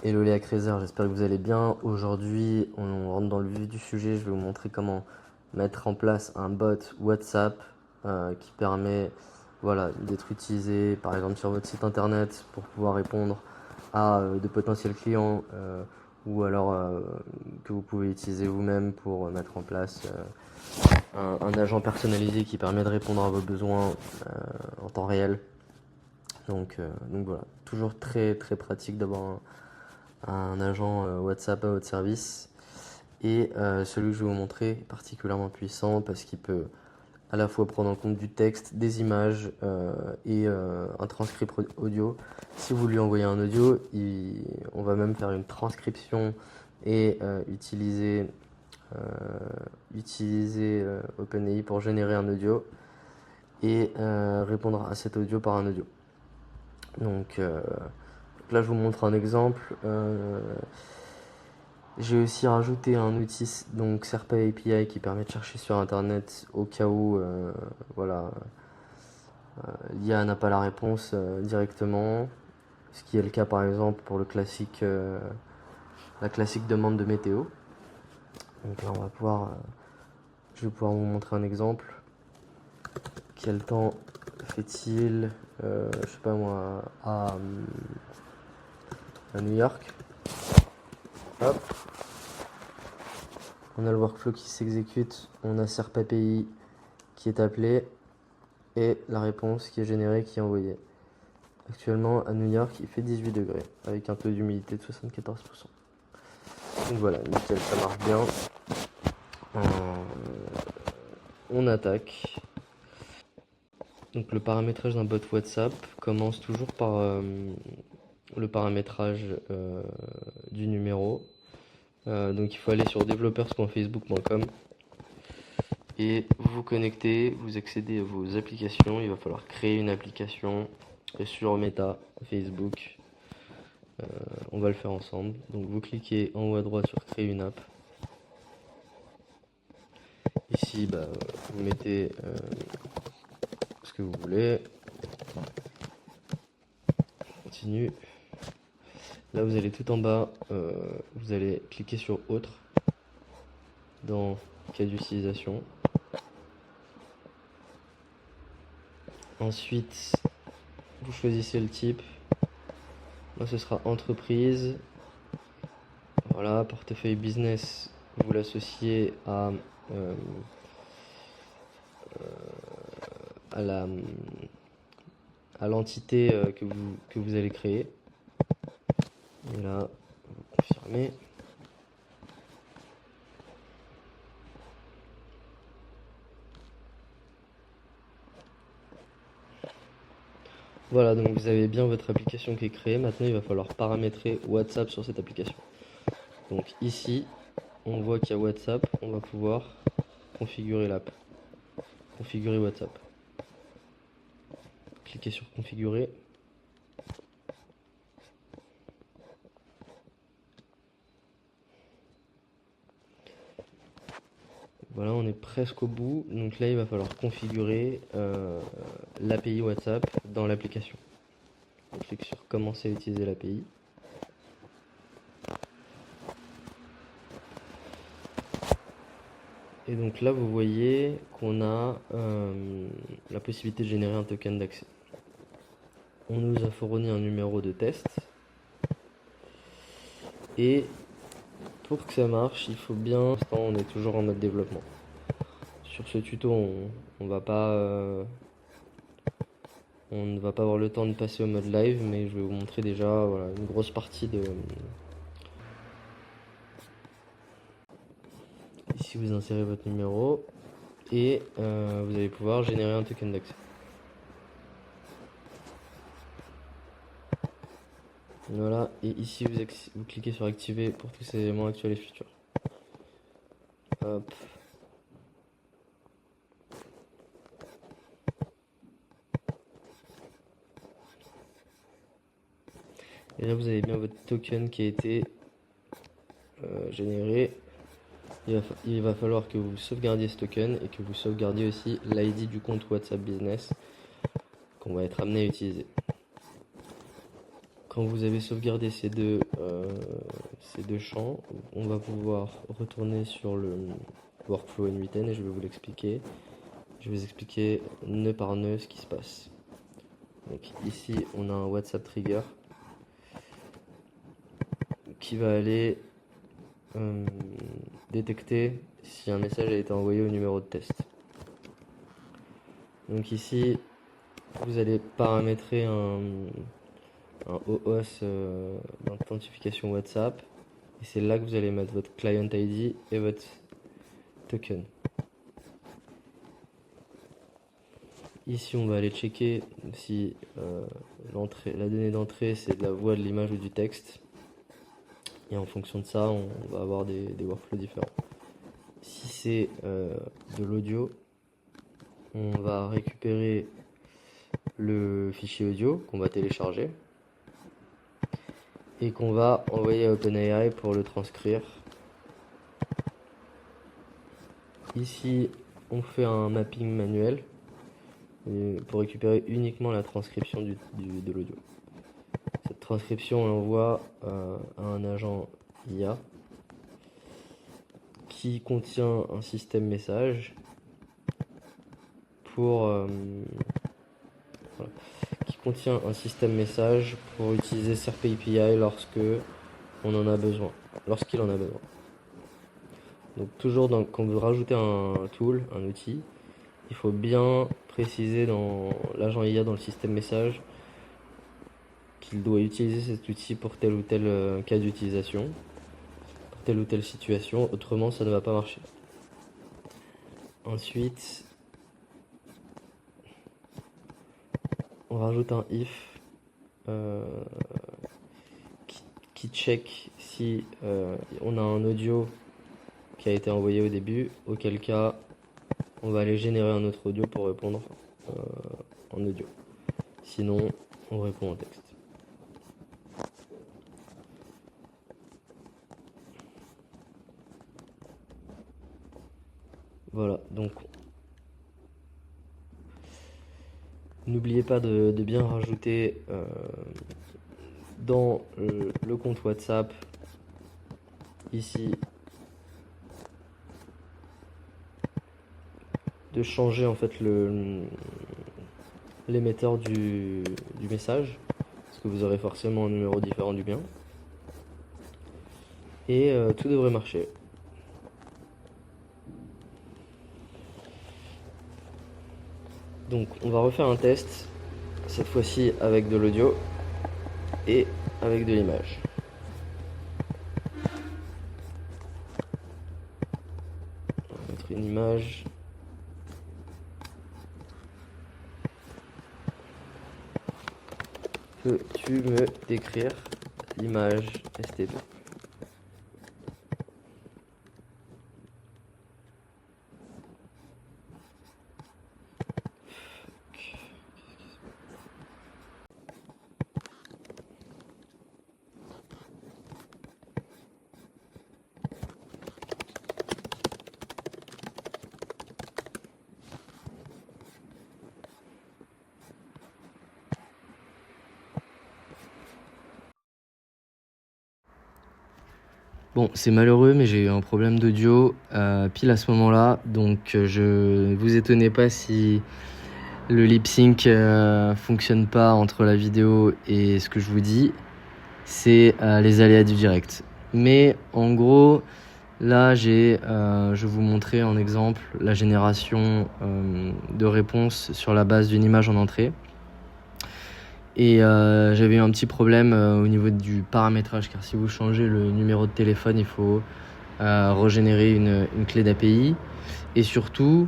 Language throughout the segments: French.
Hello Léa Crézer, j'espère que vous allez bien. Aujourd'hui, on rentre dans le vif du sujet. Je vais vous montrer comment mettre en place un bot WhatsApp qui permet d'être utilisé par exemple sur votre site internet pour pouvoir répondre à de potentiels clients ou alors que vous pouvez utiliser vous-même pour mettre en place un agent personnalisé qui permet de répondre à vos besoins en temps réel. Donc voilà, toujours très très pratique d'avoir un agent WhatsApp à votre service. Et celui que je vais vous montrer est particulièrement puissant parce qu'il peut à la fois prendre en compte du texte, des images et un transcript audio. Si vous lui envoyez un audio, on va même faire une transcription et euh, utiliser OpenAI pour générer un audio et répondre à cet audio par un audio. Donc là, je vous montre un exemple. J'ai aussi rajouté un outil, donc Serpa API, qui permet de chercher sur internet au cas où l'IA n'a pas la réponse directement. Ce qui est le cas par exemple pour la classique demande de météo. Donc là, je vais pouvoir vous montrer un exemple. Quel temps fait-il, je sais pas moi, à New York? Hop. On a le workflow qui s'exécute, on a SERP API qui est appelé et la réponse qui est générée, qui est envoyée. Actuellement à New York, il fait 18 degrés avec un taux d'humidité de 74%. Donc voilà, nickel, ça marche bien. On attaque. Donc le paramétrage d'un bot WhatsApp commence toujours par le paramétrage du numéro. Donc il faut aller sur developers.facebook.com et vous connecter, vous accédez à vos applications. Il va falloir créer une application sur Meta, Facebook. On va le faire ensemble. Donc vous cliquez en haut à droite sur créer une app. Ici, vous mettez ce que vous voulez. Continue. Là, vous allez tout en bas, vous allez cliquer sur autre dans cas d'utilisation. Ensuite, vous choisissez le type. Moi, ce sera entreprise. Voilà, portefeuille business, vous l'associez euh, à l'entité que vous allez créer. Et là, vous confirmez. Voilà, donc vous avez bien votre application qui est créée. Maintenant, il va falloir paramétrer WhatsApp sur cette application. Donc ici, on voit qu'il y a WhatsApp. On va pouvoir configurer l'app. Configurer WhatsApp. Cliquez sur configurer. Voilà, on est presque au bout. Donc là, il va falloir configurer l'API WhatsApp dans l'application. On clique sur commencer à utiliser l'API. Et donc là, vous voyez qu'on a la possibilité de générer un token d'accès. On nous a fourni un numéro de test. Et pour que ça marche, il faut bien... Pour l'instant, on est toujours en mode développement. Sur ce tuto, on va pas... on ne va pas avoir le temps de passer au mode live, mais je vais vous montrer déjà une grosse partie de... Ici, vous insérez votre numéro et vous allez pouvoir générer un token d'accès. Voilà, et ici vous cliquez sur activer pour tous ces éléments actuels et futurs. Hop. Et là, vous avez bien votre token qui a été généré. Il va falloir que vous sauvegardiez ce token et que vous sauvegardiez aussi l'ID du compte WhatsApp Business qu'on va être amené à utiliser. quand vous avez sauvegardé ces deux champs, on va pouvoir retourner sur le workflow N8N et je vais vous l'expliquer. Je vais vous expliquer nœud par nœud ce qui se passe. Donc ici, on a un WhatsApp trigger qui va aller détecter si un message a été envoyé au numéro de test. Donc ici, vous allez paramétrer un OAuth d'authentification WhatsApp et c'est là que vous allez mettre votre client ID et votre token. Ici, on va aller checker si la donnée d'entrée c'est de la voix, de l'image ou du texte. Et en fonction de ça, on va avoir des workflows différents. Si c'est de l'audio, on va récupérer le fichier audio qu'on va télécharger et qu'on va envoyer à OpenAI pour le transcrire. Ici, on fait un mapping manuel pour récupérer uniquement la transcription de l'audio. Cette transcription, on l'envoie à un agent IA qui contient un système message pour utiliser SERP API lorsqu'il en a besoin. Donc toujours quand vous rajoutez un tool, un outil, il faut bien préciser dans l'agent IA, dans le système message, qu'il doit utiliser cet outil pour tel ou tel cas d'utilisation, pour telle ou telle situation, autrement ça ne va pas marcher. Ensuite, on rajoute un if qui check si on a un audio qui a été envoyé au début, auquel cas on va aller générer un autre audio pour répondre en audio. Sinon, on répond en texte. Voilà, donc n'oubliez pas de bien rajouter dans le compte WhatsApp, ici, de changer en fait l'émetteur du message, parce que vous aurez forcément un numéro différent du mien. Et tout devrait marcher. Donc on va refaire un test, cette fois-ci avec de l'audio et avec de l'image. On va mettre une image. Peux-tu me décrire l'image STP? Bon, c'est malheureux, mais j'ai eu un problème d'audio pile à ce moment-là, donc je vous étonnez pas si le lip sync fonctionne pas entre la vidéo et ce que je vous dis. C'est les aléas du direct. Mais en gros, là je vais vous montrer en exemple la génération de réponses sur la base d'une image en entrée. Et j'avais eu un petit problème au niveau du paramétrage, car si vous changez le numéro de téléphone, il faut régénérer une clé d'API. Et surtout,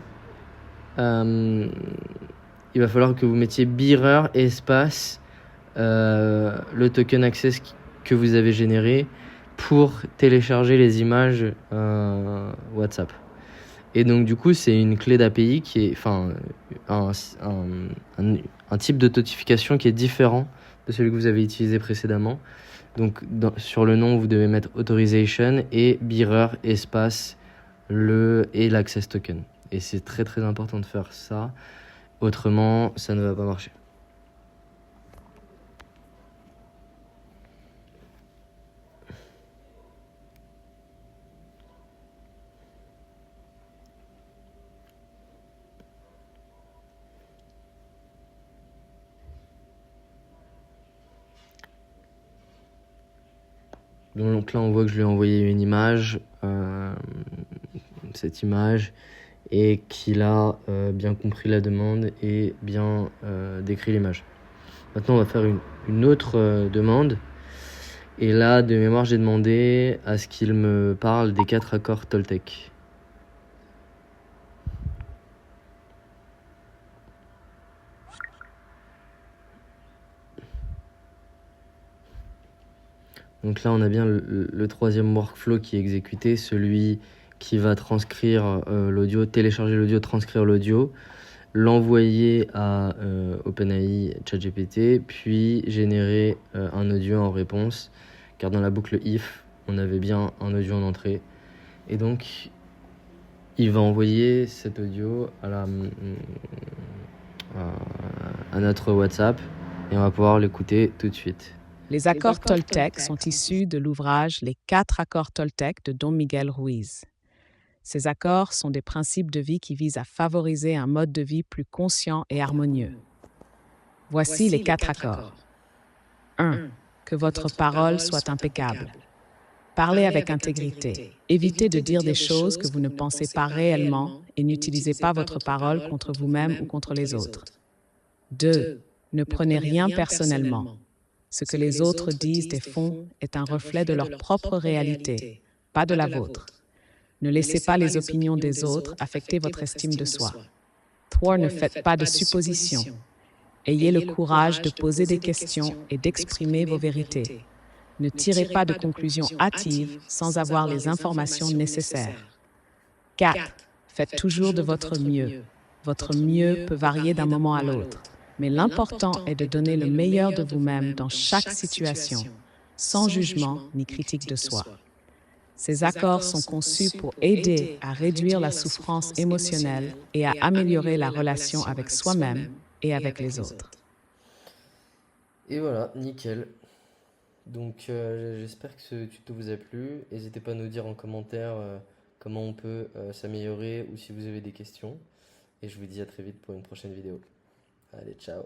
il va falloir que vous mettiez bearer espace le token access que vous avez généré pour télécharger les images WhatsApp. Et donc du coup, c'est une clé d'API qui est, un type de notification qui est différent de celui que vous avez utilisé précédemment. Donc sur le nom, vous devez mettre authorization et bearer espace et l'access token. Et c'est très très important de faire ça, autrement ça ne va pas marcher. Donc là, on voit que je lui ai envoyé une image, cette image, et qu'il a bien compris la demande et bien décrit l'image. Maintenant, on va faire une autre demande. Et là, de mémoire, j'ai demandé à ce qu'il me parle des 4 accords Toltec. Donc là, on a bien le troisième workflow qui est exécuté, celui qui va transcrire l'audio, télécharger l'audio, transcrire l'audio, l'envoyer à OpenAI, ChatGPT, puis générer un audio en réponse, car dans la boucle if, on avait bien un audio en entrée. Et donc, il va envoyer cet audio à notre WhatsApp et on va pouvoir l'écouter tout de suite. Les accords Toltec sont issus de l'ouvrage Les 4 accords Toltec de Don Miguel Ruiz. Ces accords sont des principes de vie qui visent à favoriser un mode de vie plus conscient et harmonieux. Voici les 4 accords. 1. Que votre parole soit impeccable. Parlez avec intégrité. Évitez de dire des choses que vous ne pensez pas réellement et n'utilisez pas votre parole contre vous-même ou contre les autres. 2. Ne prenez rien personnellement. Ce que les autres disent et font est un reflet de leur propre réalité, pas de la vôtre. Ne laissez pas les opinions des autres affecter votre estime de soi. 3. Ne faites pas de suppositions. Ayez le courage de poser des questions et d'exprimer vos vérités. Ne tirez pas de conclusions hâtives sans avoir les informations nécessaires. 4. Faites toujours de votre mieux. Votre mieux peut varier d'un moment à l'autre, mais l'important est de donner le meilleur de vous-même dans chaque situation, sans jugement ni critique de soi. Ces accords sont conçus pour aider à réduire la souffrance émotionnelle et à améliorer la relation avec soi-même et avec les autres. Et voilà, nickel. Donc j'espère que ce tuto vous a plu. N'hésitez pas à nous dire en commentaire comment on peut s'améliorer ou si vous avez des questions. Et je vous dis à très vite pour une prochaine vidéo. Allez, ciao.